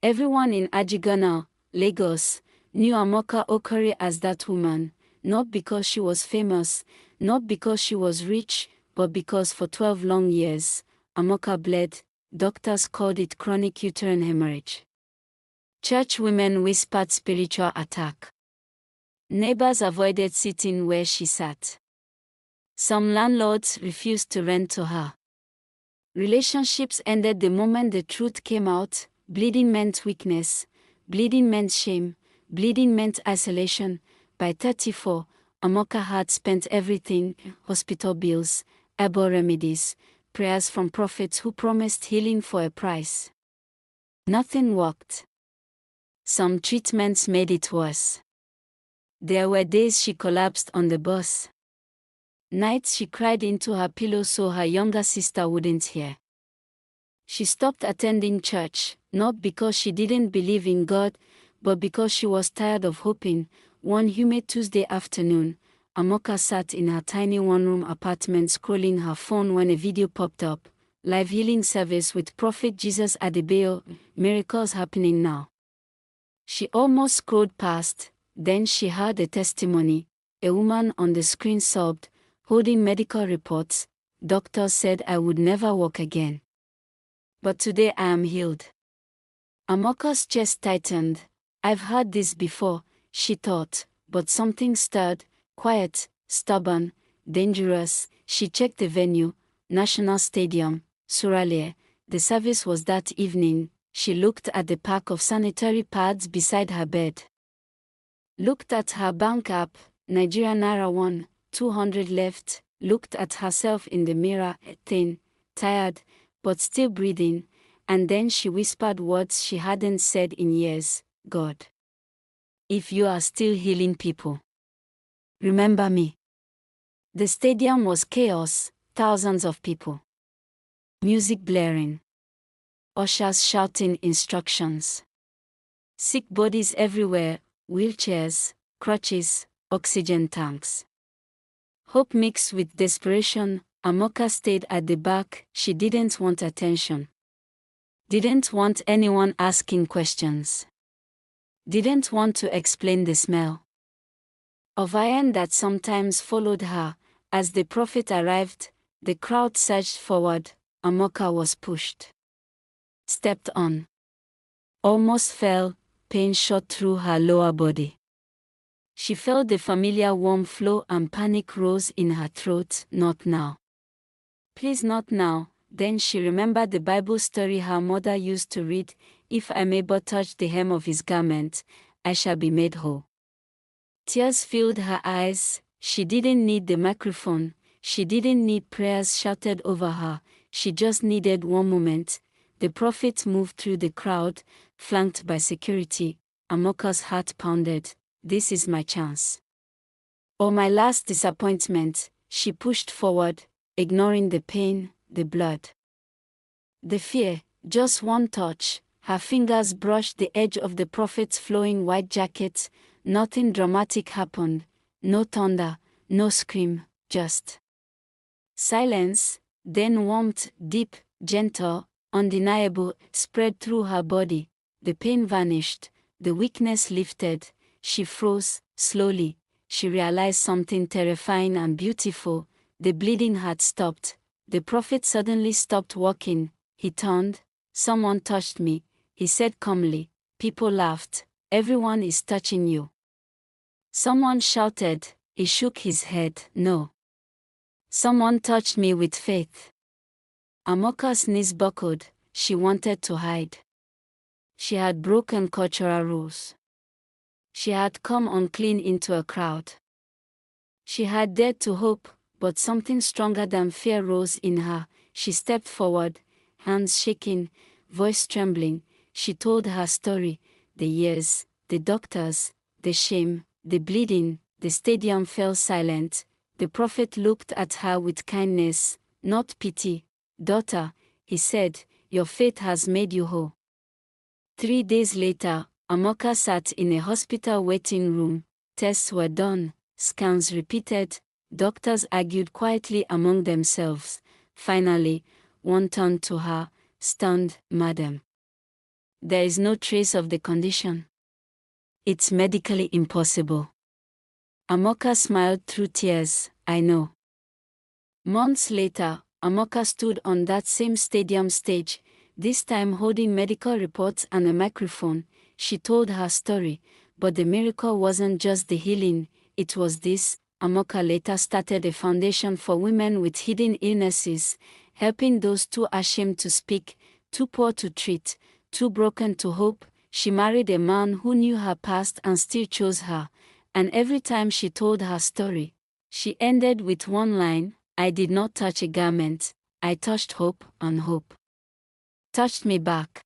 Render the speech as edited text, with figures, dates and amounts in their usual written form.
Everyone in Ajigana, Lagos, knew Amaka Okori as that woman, not because she was famous, not because she was rich, but because for 12 long years, Amaka bled. Doctors called it chronic uterine hemorrhage. Church women whispered spiritual attack. Neighbors avoided sitting where she sat. Some landlords refused to rent to her. Relationships ended the moment the truth came out. Bleeding meant weakness, bleeding meant shame, bleeding meant isolation. By 34, Amaka had spent everything: hospital bills, herbal remedies, prayers from prophets who promised healing for a price. Nothing worked. Some treatments made it worse. There were days she collapsed on the bus. Nights she cried into her pillow so her younger sister wouldn't hear. She stopped attending church, not because she didn't believe in God, but because she was tired of hoping. One humid Tuesday afternoon, Amaka sat in her tiny one-room apartment scrolling her phone when a video popped up. Live healing service with Prophet Jesus Adebayo, miracles happening now. She almost scrolled past, then she heard a testimony. A woman on the screen sobbed, holding medical reports. Doctors said I would never walk again. But today I am healed. Amaka's chest tightened. I've heard this before, she thought, but something stirred, quiet, stubborn, dangerous. She checked the venue, National Stadium, Suralere. The service was that evening. She looked at the pack of sanitary pads beside her bed. Looked at her bank app, Nigeria Naira 1, 200 left. Looked at herself in the mirror, thin, tired, but still breathing, and then she whispered words she hadn't said in years. God, if you are still healing people, remember me. The stadium was chaos, thousands of people. Music blaring. Ushers shouting instructions. Sick bodies everywhere, wheelchairs, crutches, oxygen tanks. Hope mixed with desperation. Amaka stayed at the back. She didn't want attention. Didn't want anyone asking questions. Didn't want to explain the smell of iron that sometimes followed her. As the prophet arrived, the crowd surged forward. Amaka was pushed. Stepped on. Almost fell. Pain shot through her lower body. She felt the familiar warm flow and panic rose in her throat. Not now. Please, not now. Then she remembered the Bible story her mother used to read. If I may but touch the hem of his garment, I shall be made whole. Tears filled her eyes. She didn't need the microphone. She didn't need prayers shouted over her. She just needed one moment. The prophet moved through the crowd, flanked by security. Amaka's heart pounded. This is my chance. Or my last disappointment. She pushed forward, ignoring the pain, the blood, the fear. Just one touch. Her fingers brushed the edge of the prophet's flowing white jacket. Nothing dramatic happened. No thunder, no scream, just silence. Then warmth, deep, gentle, undeniable, spread through her body. The pain vanished. The weakness lifted. She froze. Slowly, she realized something terrifying and beautiful. The bleeding had stopped. The prophet suddenly stopped walking. He turned. Someone touched me, he said calmly. People laughed. Everyone is touching you. Someone shouted. He shook his head. No. Someone touched me with faith. Amaka's knees buckled. She wanted to hide. She had broken cultural rules. She had come unclean into a crowd. She had dared to hope, but something stronger than fear rose in her. She stepped forward, hands shaking, voice trembling. She told her story, the years, the doctors, the shame, the bleeding. The stadium fell silent. The prophet looked at her with kindness, not pity. Daughter, he said, your faith has made you whole. 3 days later, Amaka sat in a hospital waiting room. Tests were done, scans repeated, doctors argued quietly among themselves. Finally, one turned to her, stunned. Madam, There is no trace of the condition. It's medically impossible. Amaka smiled through tears. I know. Months later, Amaka stood on that same stadium stage, this time holding medical reports and a microphone. She told her story, but the miracle wasn't just the healing, it was this. Amaka later started a foundation for women with hidden illnesses, helping those too ashamed to speak, too poor to treat, too broken to hope. She married a man who knew her past and still chose her, and every time she told her story, she ended with one line: I did not touch a garment, I touched hope, and hope touched me back.